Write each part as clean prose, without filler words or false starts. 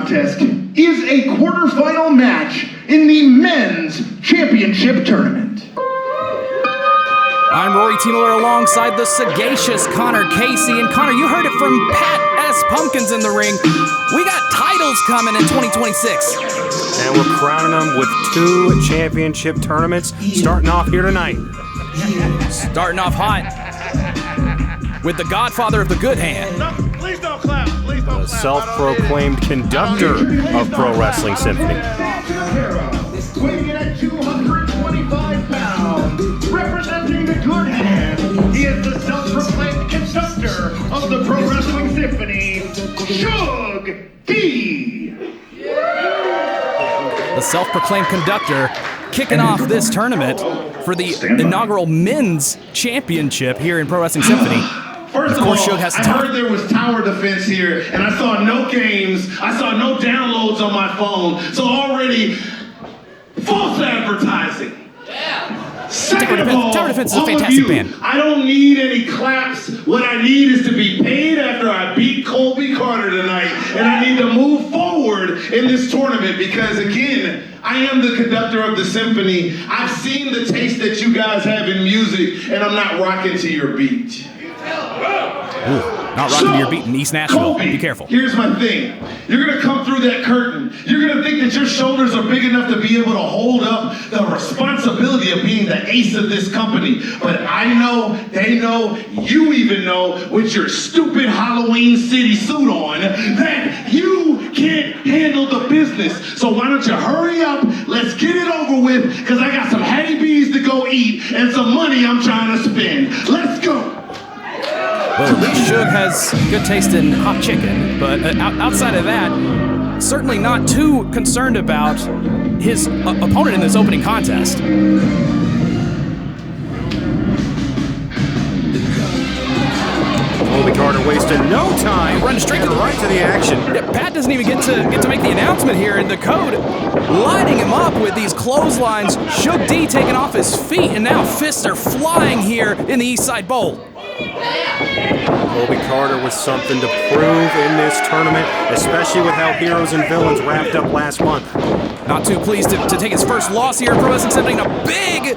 contest is a quarterfinal match in the men's championship tournament. I'm Rory T. Miller alongside the sagacious Connor Casey. And Connor, you heard it from Pat S. Pumpkins in the ring. We got titles coming in 2026. And we're crowning them with 2 championship tournaments starting off here tonight. Starting off hot with the godfather of the good hand. No, please don't clap. Please don't The clap. self-proclaimed conductor of Pro Wrestling Symphony. Weighing in at 225 pounds, representing the good hand, he is the self-proclaimed conductor of the Pro Wrestling Symphony, Suge D. The self-proclaimed conductor kicking off this tournament for the inaugural men's championship here in Pro Wrestling Symphony. First of all, I heard there was tower defense here, and I saw no games, I saw no downloads on my phone, so already false advertising. Second of all, Tower Defense is a all of fantastic you, band. I don't need any claps. What I need is to be paid after I beat Colby Carter tonight, and I need to move forward in this tournament because, again, I am the conductor of the symphony. I've seen the taste that you guys have in music, and I'm not rocking to your beat. Not rocking to your beat in East Nashville. Colby, Be careful. Here's my thing. You're gonna come through that curtain. You're gonna think that your shoulders are big enough to be able to hold up the responsibility of being the ace of this company. But I know, they know, you even know, with your stupid Halloween City suit on, that you can't handle the business. So why don't you hurry up? Let's get it over with, because I got some Hattie B's to go eat and some money I'm trying to spend. Let's go. Well, at least Suge has good taste in hot chicken, but outside of that, certainly not too concerned about his opponent in this opening contest. Colby Carter wasted no time. Running straight to the right to the action. Yeah, Pat doesn't even get to make the announcement here, and the code lighting him up with these clotheslines. Suge D taking off his feet, and now fists are flying here in the East Side Bowl. Colby Carter with something to prove in this tournament, especially with how Heroes and Villains wrapped up last month. Not too pleased to take his first loss here in Pro Wrestling Symphony. A big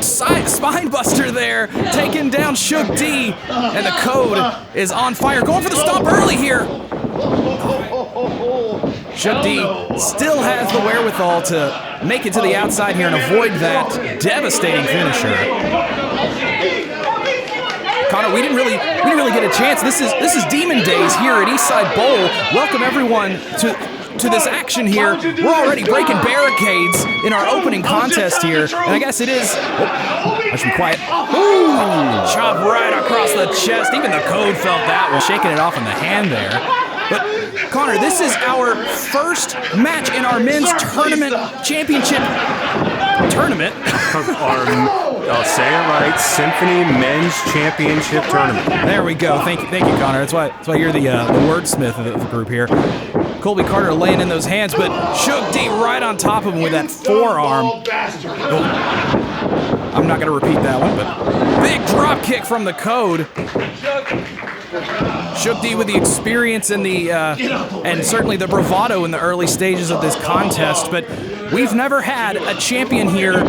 spine buster there, taking down Suge D, and the code is on fire. Going for the stop early here. Suge D still has the wherewithal to make it to the outside here and avoid that devastating finisher. Connor, we didn't really get a chance. This is Demon Days here at Eastside Bowl. Welcome everyone to this action here. We're already breaking barricades in our opening contest here, and I guess it is. Oh, I should be quiet. Ooh, chop right across the chest. Even the code felt that one, shaking it off in the hand there. But Connor, this is our first match in our men's tournament championship tournament. I'll say it right, Symphony Men's Championship Tournament. There we go. Thank you, Connor. That's why you're the wordsmith of the group here. Colby Carter laying in those hands, but Suge D right on top of him with that forearm. Oh, I'm not going to repeat that one, but big drop kick from the code. Suge D with the experience and and certainly the bravado in the early stages of this contest, but we've never had a champion here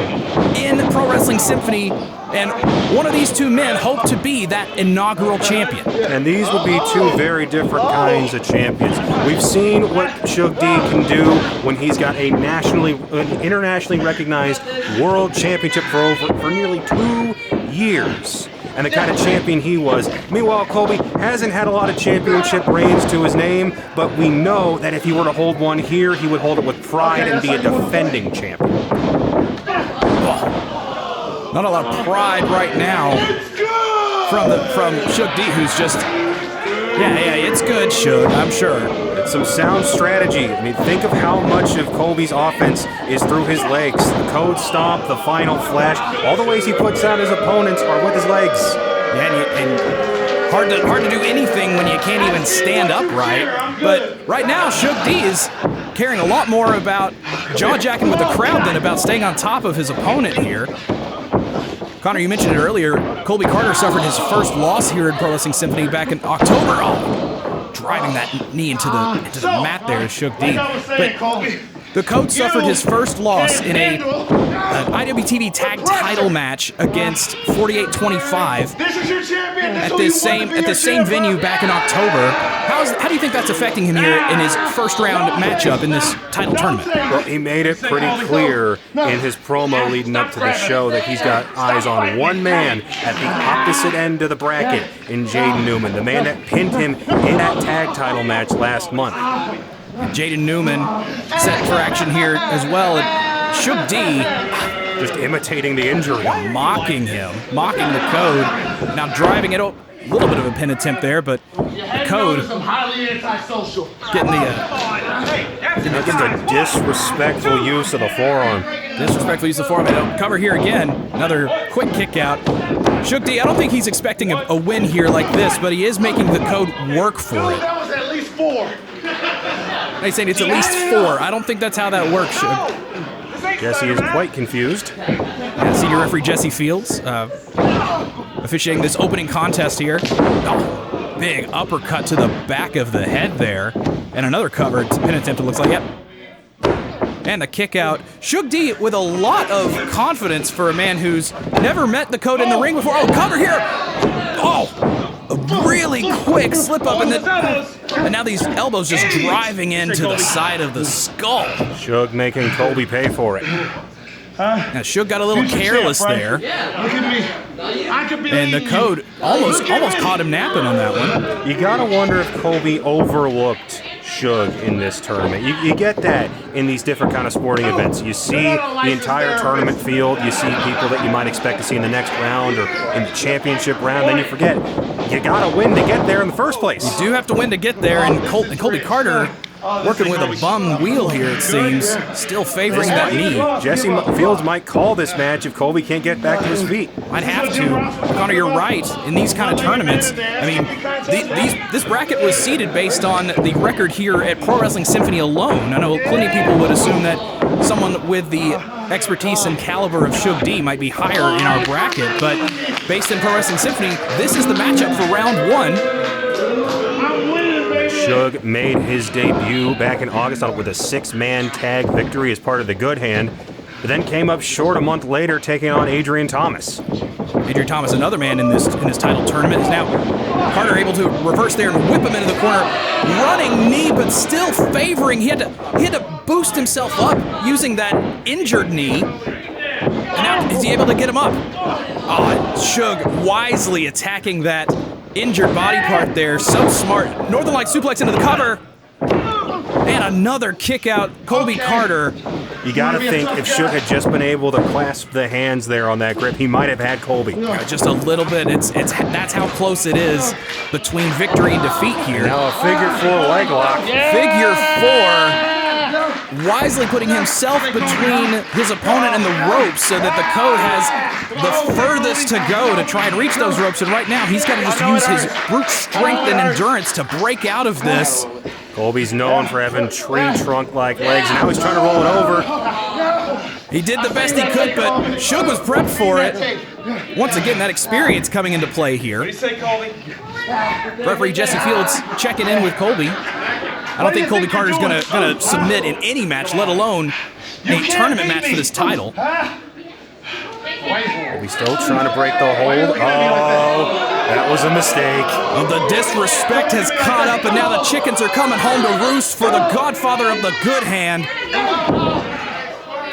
in Pro Wrestling Symphony, and one of these two men hope to be that inaugural champion. And these will be 2 very different kinds of champions. We've seen what Suge D can do when he's got an internationally recognized world championship for nearly 2 years. And the kind of champion he was. Meanwhile, Colby hasn't had a lot of championship reigns to his name, but we know that if he were to hold one here, he would hold it with pride and be a defending champion. Oh, not a lot of pride right now from Suge D, who's just, yeah, it's good, Suge, I'm sure. It's some sound strategy. I mean, think of how much of Colby's offense is through his legs. The code stomp, the final flash, all the ways he puts out his opponents are with his legs. Yeah, and hard to do anything when you can't even stand upright. But right now, Suge D is caring a lot more about jaw-jacking with the crowd than about staying on top of his opponent here. Connor, you mentioned it earlier, Colby Carter suffered his first loss here at Pro Wrestling Symphony back in October. Oh, driving that knee into the mat there, Suge D. Like I was saying, Colby, The coach suffered his first loss in an IWTV Tag Title match against 48-25 this is your champion. at this same venue back in October. How do you think that's affecting him here in his first round matchup in this title tournament? Well, he made it pretty clear in his promo leading up to the show that he's got eyes on one man at the opposite end of the bracket in Jaden Newman, the man that pinned him in that tag title match last month. Jaden Newman set for action here as well. And Suge D just imitating the injury. mocking him, mocking the code. Now driving it, a little bit of a pin attempt there, but the code Some highly antisocial. getting the Just a disrespectful use of the forearm. disrespectful use of the forearm. They'll cover here again. Another quick kick out. Suge D, I don't think he's expecting a win here like this, but he is making the code work for it. That was at least 4. They saying it's at least 4. I don't think that's how that works, Suge. Jesse is quite confused. Senior referee Jesse Fields officiating this opening contest here. Oh, big uppercut to the back of the head there. And another covered pin attempt, it looks like. Yep. And the kick out. Suge D with a lot of confidence for a man who's never met the code in the ring before. Oh, cover here. Oh, a really quick slip up. And now these elbows just driving into the side of the skull. Suge making Colby pay for it. Now, Suge got a little careless there. Look at me. I could be And the code almost caught him napping on that one. You gotta wonder if Colby overlooked Suge in this tournament. You get that in these different kind of sporting events. You see the entire tournament field. You see people that you might expect to see in the next round or in the championship round. Then you forget, you gotta win to get there in the first place. You do have to win to get there, and Colby Carter working with a bum wheel here, it seems, still favoring that knee. Jesse Fields might call this match if Colby can't get back to his feet. I'd have to. Connor, you're right. In these kind of tournaments, I mean, this bracket was seeded based on the record here at Pro Wrestling Symphony alone. I know plenty of people would assume that someone with the expertise and caliber of Suge D might be higher in our bracket, but based in Pro Wrestling Symphony, this is the matchup for round 1. Suge made his debut back in August with a 6-man tag victory as part of the Good Hand, but then came up short a month later taking on Adrian Thomas. Adrian Thomas, another man in this title tournament, is now Carter able to reverse there and whip him into the corner. Running knee, but still favoring. He had to boost himself up using that injured knee. And now is he able to get him up? Oh, Suge wisely attacking that injured body part there. So smart. Northern Light suplex into the cover. And another kick out. Colby Carter. You gotta think if Suge had just been able to clasp the hands there on that grip, he might have had Colby. Just a little bit. That's how close it is between victory and defeat here. Now a figure 4 leg lock. Figure 4, wisely putting himself between his opponent and the ropes so that the code has the furthest to go to try and reach those ropes. And right now, he's got to just use his brute strength and endurance to break out of this. Colby's known for having tree trunk-like legs, and now he's trying to roll it over. He did the best he could, but Suge was prepped for it. Once again, that experience coming into play here. What do you say, Colby? Referee Jesse Fields checking in with Colby. I don't think Colby Carter's gonna submit in any match, let alone a tournament match for this title. Colby's still trying to break the hold. Oh, that was a mistake. Well, the disrespect has caught up, and now the chickens are coming home to roost for the godfather of the good hand.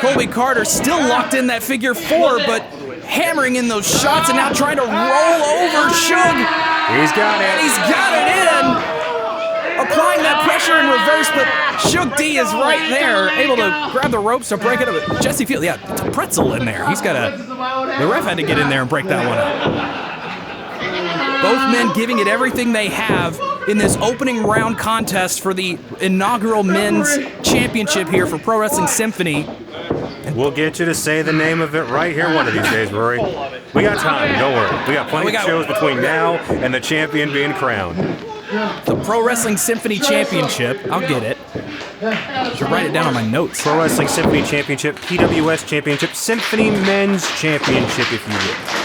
Colby Carter still locked in that figure 4, but hammering in those shots and now trying to roll over Suge. He's got it. And he's got it in. Applying that pressure in reverse, but Suge D is right there, able to grab the ropes to break it up. Jesse Fields, yeah, it's a pretzel in there. He's got the ref had to get in there and break that one up. Both men giving it everything they have in this opening round contest for the inaugural men's championship here for Pro Wrestling Symphony. We'll get you to say the name of it right here one of these days, Rory. We got time, don't worry. We got plenty of shows between now and the champion being crowned. The Pro Wrestling Symphony Championship. I'll get it. I should write it down on my notes. Pro Wrestling Symphony Championship, PWS Championship, Symphony Men's Championship, if you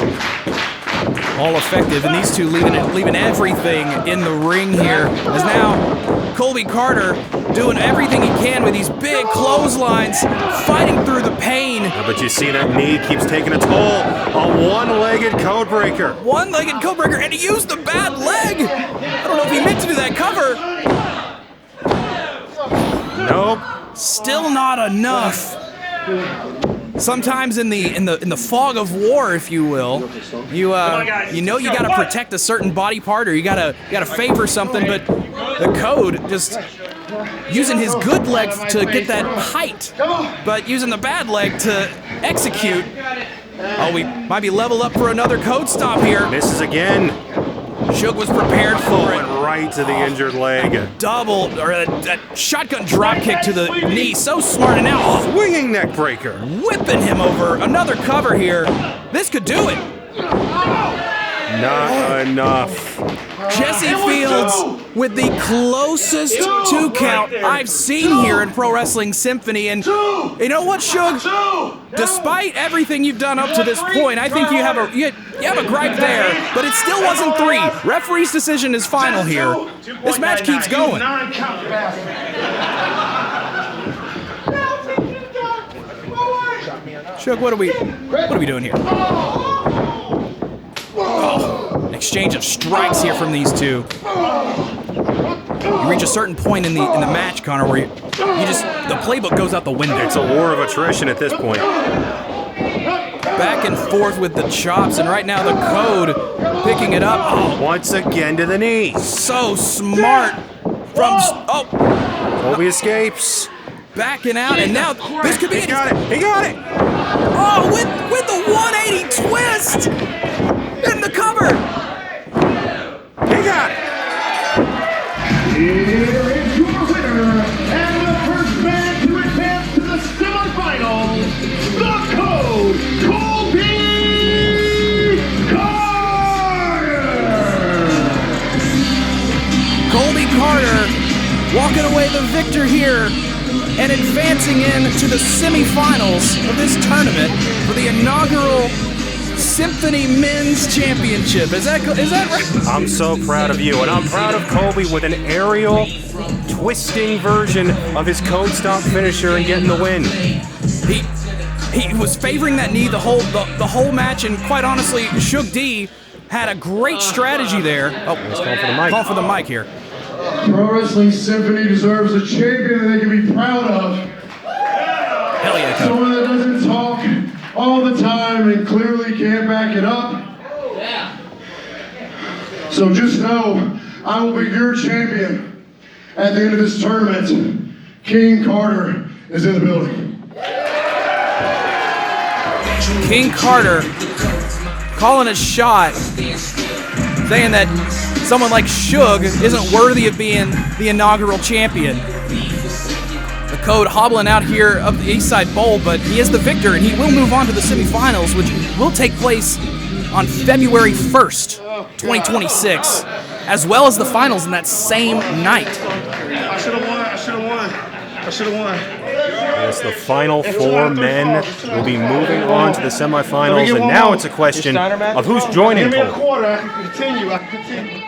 will. all effective, and these two leaving everything in the ring here. As now Colby Carter doing everything he can with these big clotheslines, fighting through the pain. Yeah, but you see that knee keeps taking a toll. A one-legged codebreaker. One-legged codebreaker, and he used the bad leg. I don't know if he meant to do that cover. Nope. Still not enough. Sometimes in the fog of war, if you will, you know you gotta protect a certain body part, or you gotta favor something, but the Code just using his good leg to get that height, but using the bad leg to execute. Oh, we might be level up for another Code stop here. Misses again. Suge was prepared for it. Right to the injured leg. That shotgun drop kick to the knee. So smart, and now Swinging neck breaker. whipping him over. Another cover here. This could do it. Not enough. Jesse Fields with the closest 2 count I've seen here in Pro Wrestling Symphony. And you know what, Suge? Despite everything you've done up to this point, I think you have a gripe there, but it still wasn't 3. Referee's decision is final here. This match keeps going. Suge, what are we doing here? Oh, exchange of strikes here from these two. You reach a certain point in the match, Connor, where the playbook goes out the window. It's a war of attrition at this point. Back and forth with the chops, and right now the Code picking it up. Oh, Once again to the knee. so smart from Colby escapes. backing out, and now this could be He got it. He got it. Oh, with the 180 twist and the cover. He got it. Here is your winner, and the first man to advance to the semifinals, the Code, Colby Carter! Colby Carter walking away the victor here and advancing into the semifinals of this tournament for the inaugural Symphony Men's Championship. Is that right? I'm so proud of you, and I'm proud of Colby with an aerial twisting version of his Code Stop finisher and getting the win. He was favoring that knee the whole match, and quite honestly, Suge D had a great strategy there. Oh, Let's call for the mic. Call for the mic here. Pro Wrestling Symphony deserves a champion that they can be proud of. Hell yeah, Code. Someone that doesn't talk all the time and clearly can't back it up. So just know, I will be your champion at the end of this tournament. King Carter is in the building. King Carter calling a shot, saying that someone like Suge isn't worthy of being the inaugural champion. The Code hobbling out here up the East Side Bowl, but he is the victor, and he will move on to the semifinals, which will take place on February 1st, 2026, as well as the finals in that same night. I should have won. Yes, the final 4 men will be moving on to the semifinals, and now it's a question of who's joining Give me a Colby. quarter. I can continue.